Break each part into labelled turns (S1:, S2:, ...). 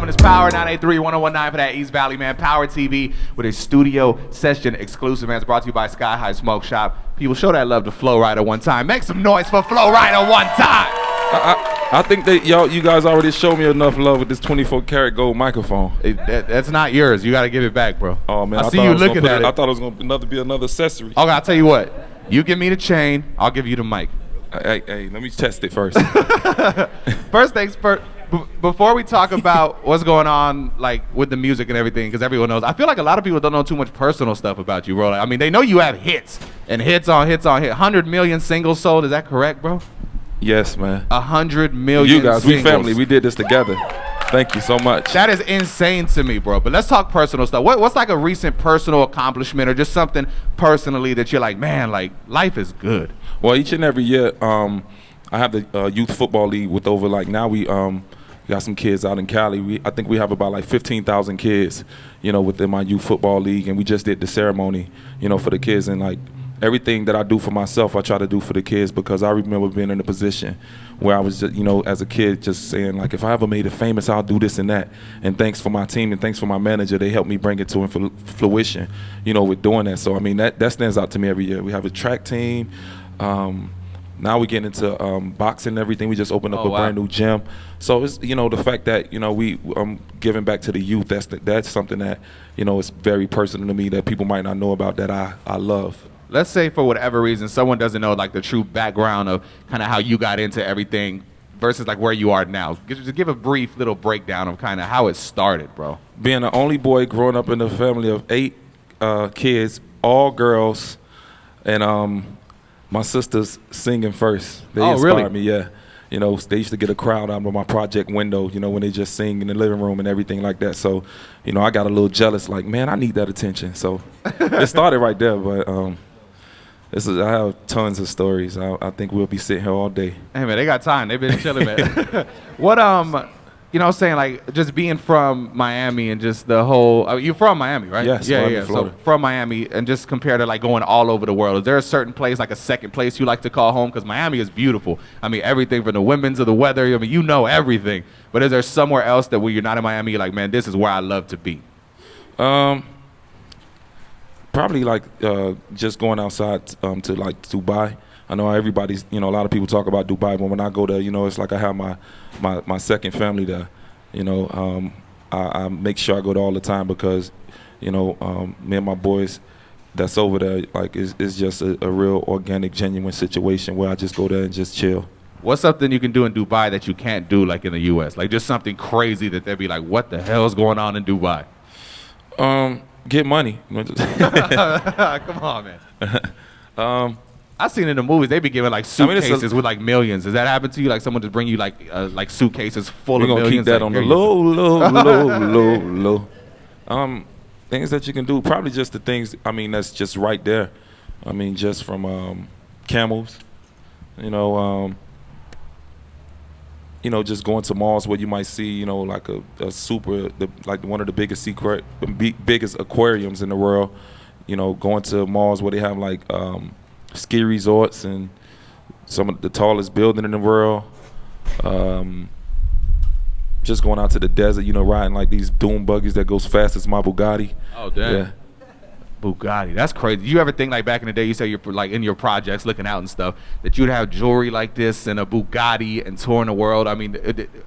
S1: gentlemen, it's Power 983-1019 for that East Valley, man. Power TV with a studio session exclusive, man. It's brought to you by Sky High Smoke Shop. People, show that love to Flo Rida one time. Make some noise for Flo Rida one time.
S2: I think that you guys already showed me enough love with this 24-karat gold microphone.
S1: That's not yours. You got to give it back, bro.
S2: Oh, man.
S1: I see you looking at it.
S2: I thought it was going to be another accessory.
S1: Okay, I'll tell you what. You give me the chain, I'll give you the mic.
S2: Hey, let me test it first.
S1: First things first. Before we talk about what's going on, like with the music and everything, because everyone knows, I feel like a lot of people don't know too much personal stuff about you, bro. Like, I mean, they know you have hits and hits on hits on hits. 100 million singles sold. Is that correct, bro?
S2: Yes, man.
S1: 100 million.
S2: You guys,
S1: singles.
S2: we family. We did this together. Thank you so much.
S1: That is insane to me, bro. But let's talk personal stuff. What's like a recent personal accomplishment or just something personally that you're like, man, like life is good?
S2: Well, each and every year, I have the youth football league with over like now we got some kids out in Cali. I think we have about like 15,000 kids, within my youth football league, and we just did the ceremony, for the kids, and like everything that I do for myself, I try to do for the kids because I remember being in a position where I was just, as a kid, just saying like, if I ever made it famous, I'll do this and that. And thanks for my team and thanks for my manager, they helped me bring it to fruition, with doing that. So I mean that stands out to me every year. We have a track team. Now we get into boxing and everything. We just opened up a brand new gym. So it's the fact that we giving back to the youth. That's something that is very personal to me that people might not know about that I love.
S1: Let's say for whatever reason someone doesn't know like the true background of kind of how you got into everything versus like where you are now. Just give a brief little breakdown of kind of how it started, bro.
S2: Being the only boy growing up in a family of 8 kids, all girls, and my sisters singing first. They inspired me, yeah. They used to get a crowd out of my project window, when they just sing in the living room and everything like that. So, I got a little jealous, like, man, I need that attention. So it started right there, but I have tons of stories. I think we'll be sitting here all day.
S1: Hey, man, they got time. They've been chilling, man. What, saying like just being from Miami and just the whole, you're from Miami, right?
S2: Yes.
S1: Yeah. So from Miami and just compared to like going all over the world, is there a certain place, like a second place you like to call home? Because Miami is beautiful. I mean, everything from the women's to the weather. I mean, everything. But is there somewhere else that when you're not in Miami, you're like, man, this is where I love to be?
S2: Probably like just going outside to like Dubai. I know everybody's, a lot of people talk about Dubai, but when I go there, it's like I have my second family there. I make sure I go there all the time because, me and my boys that's over there, like it's just a real organic, genuine situation where I just go there and just chill.
S1: What's something you can do in Dubai that you can't do like in the U.S.? Like just something crazy that they'd be like, what the hell is going on in Dubai?
S2: Get money.
S1: Come on, man. I've seen in the movies they be giving like suitcases with like millions. Does that happen to you? Like someone just bring you like suitcases full of millions?
S2: We're gonna keep that on the low. Things that you can do, probably just the things. I mean, that's just right there. I mean, just from camels. Just going to malls where you might see, like a super, like one of the biggest aquariums in the world. Going to malls where they have like ski resorts and some of the tallest building in the world. Just going out to the desert, riding like these dune buggies that goes fast as my Bugatti.
S1: Oh, damn. Yeah. Bugatti, that's crazy. You ever think like back in the day, you say you're like in your projects looking out and stuff, that you'd have jewelry like this and a Bugatti and touring the world? I mean,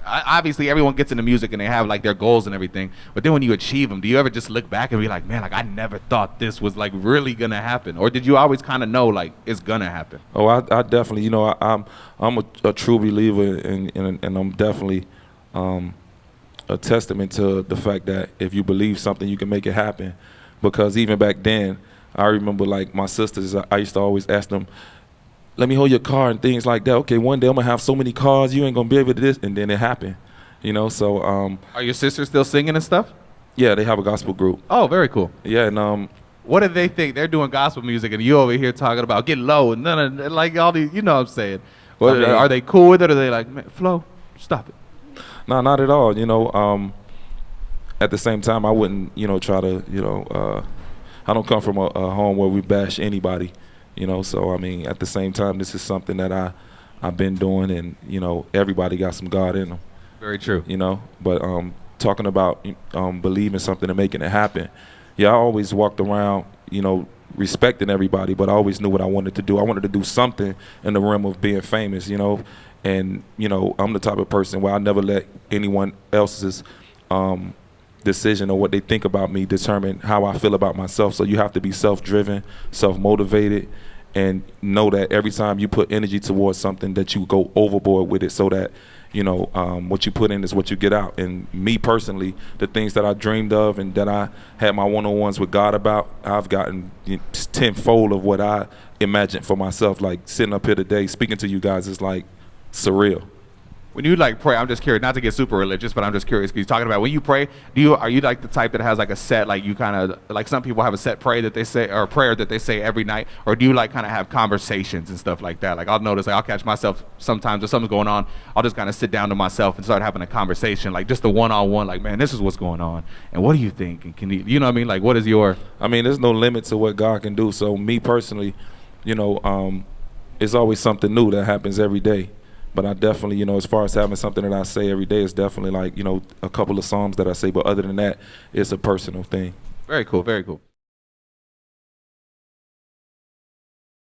S1: obviously everyone gets into music and they have like their goals and everything, but then when you achieve them, do you ever just look back and be like, man, like I never thought this was like really gonna happen? Or did you always kind of know like it's gonna happen?
S2: Oh, I definitely, I'm a true believer and I'm definitely a testament to the fact that if you believe something, you can make it happen. Because even back then, I remember like my sisters, I used to always ask them, let me hold your car and things like that. Okay, one day I'm gonna have so many cars, you ain't gonna be able to do this, and then it happened. So
S1: are your sisters still singing and stuff?
S2: Yeah, they have a gospel group.
S1: Oh, very cool.
S2: Yeah, and
S1: what do they think? They're doing gospel music and you over here talking about get low and none of like all these, what I'm saying. Are they cool with it, or are they like, man, Flo, stop it?
S2: No, not at all. At the same time, I wouldn't, try to, I don't come from a home where we bash anybody, So, I mean, at the same time, this is something that I've been doing, and, everybody got some God in them.
S1: Very true.
S2: But talking about believing something and making it happen. Yeah, I always walked around, respecting everybody, but I always knew what I wanted to do. I wanted to do something in the realm of being famous, and I'm the type of person where I never let anyone else's decision or what they think about me determine how I feel about myself. So you have to be self-driven, self-motivated, and know that every time you put energy towards something that you go overboard with it, so that what you put in is what you get out. And me personally, the things that I dreamed of and that I had my one-on-ones with God about, I've gotten tenfold of what I imagined for myself. Like sitting up here today speaking to you guys is like surreal.
S1: When you like pray, I'm just curious, not to get super religious, but I'm just curious because you're talking about when you pray, are you like the type that has like a set, like you kind of, like some people have a set prayer that they say, or prayer that they say every night, or do you like kind of have conversations and stuff like that? Like I'll notice, like I'll catch myself sometimes if something's going on, I'll just kind of sit down to myself and start having a conversation, like just a one-on-one, like, man, this is what's going on, and what do you think? And can you know what I mean? Like, what is your?
S2: I mean, there's no limit to what God can do. So me personally, it's always something new that happens every day. But I definitely, as far as having something that I say every day, it's definitely like, a couple of Psalms that I say. But other than that, it's a personal thing.
S1: Very cool, very cool.